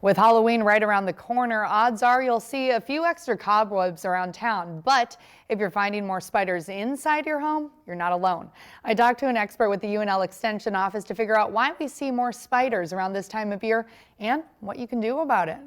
With Halloween right around the corner, odds are you'll see a few extra cobwebs around town. But if you're finding more spiders inside your home, you're not alone. I talked to an expert with the UNL Extension office to figure out why we see more spiders around this time of year and what you can do about it.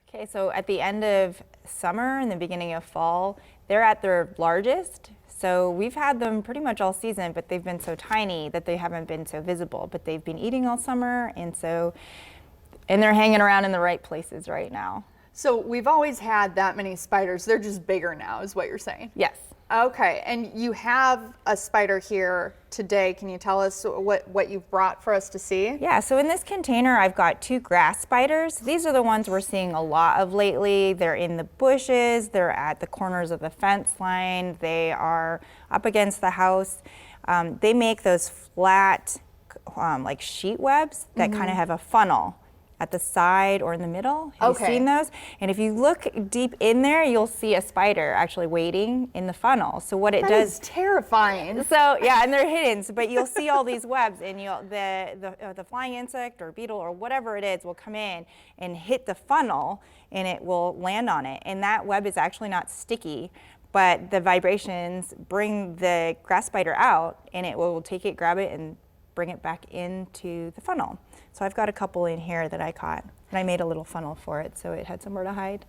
Okay, so at the end of summer and the beginning of fall, they're at their largest. So we've had them pretty much all season, but they've been so tiny that they haven't been so visible. But they've been eating all summer, and they're hanging around in the right places right now. So we've always had that many spiders. They're just bigger now, is what you're saying? Yes. Okay, and you have a spider here today. Can you tell us what you've brought for us to see? Yeah, so in this container, I've got 2 grass spiders. These are the ones we're seeing a lot of lately. They're in the bushes, they're at the corners of the fence line, they are up against the house. They make those flat, like sheet webs that kind of have a funnel at the side or in the middle. Have you seen those? And if you look deep in there, you'll see a spider actually waiting in the funnel. So what it does— That is terrifying. So yeah, and they're hidden, but you'll see all these webs, and the flying insect or beetle or whatever it is will come in and hit the funnel, and it will land on it. And that web is actually not sticky, but the vibrations bring the grass spider out, and it will take it, grab it, and bring it back into the funnel. So I've got a couple in here that I caught, and I made a little funnel for it so it had somewhere to hide.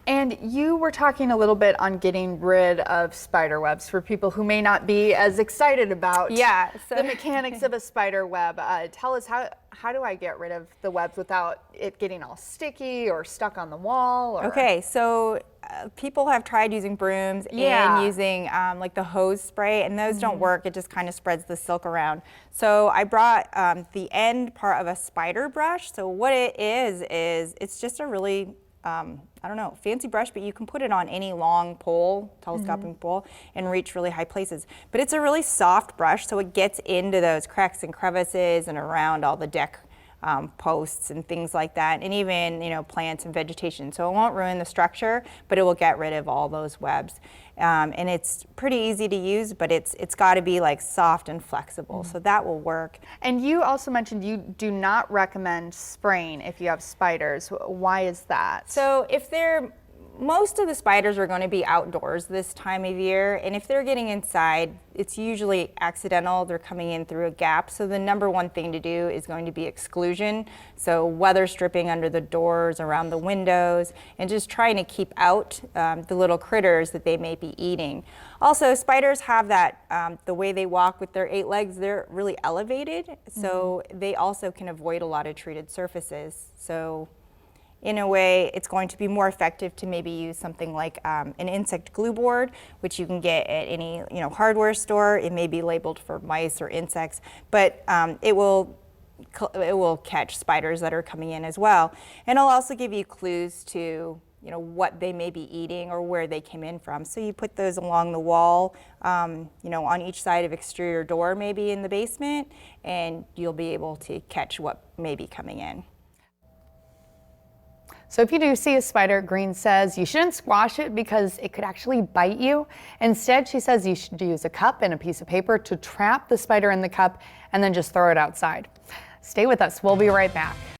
And you were talking a little bit on getting rid of spider webs for people who may not be as excited about the mechanics of a spider web. Tell us, how do I get rid of the webs without it getting all sticky or stuck on the wall? Okay, so people have tried using brooms and using like the hose spray, and those don't work. It just kind of spreads the silk around. So I brought the end part of a spider brush. So what it is it's just a really I don't know, fancy brush, but you can put it on any long pole, telescoping pole, and reach really high places. But it's a really soft brush, so it gets into those cracks and crevices and around all the deck posts and things like that, and even, you know, plants and vegetation. So it won't ruin the structure, but it will get rid of all those webs. And it's pretty easy to use, but it's got to be like soft and flexible, so that will work. And you also mentioned you do not recommend spraying if you have spiders. Why is that? So most of the spiders are going to be outdoors this time of year, and if they're getting inside, it's usually accidental. They're coming in through a gap. So the number one thing to do is going to be exclusion. So weather stripping under the doors, around the windows, and just trying to keep out the little critters that they may be eating. Also, spiders have that, the way they walk with their 8 legs, they're really elevated. So they also can avoid a lot of treated surfaces. So in a way, it's going to be more effective to maybe use something like an insect glue board, which you can get at any hardware store. It may be labeled for mice or insects, but it will catch spiders that are coming in as well. And it'll also give you clues to what they may be eating or where they came in from. So you put those along the wall, on each side of exterior door, maybe in the basement, and you'll be able to catch what may be coming in. So if you do see a spider, Green says you shouldn't squash it because it could actually bite you. Instead, she says you should use a cup and a piece of paper to trap the spider in the cup and then just throw it outside. Stay with us. We'll be right back.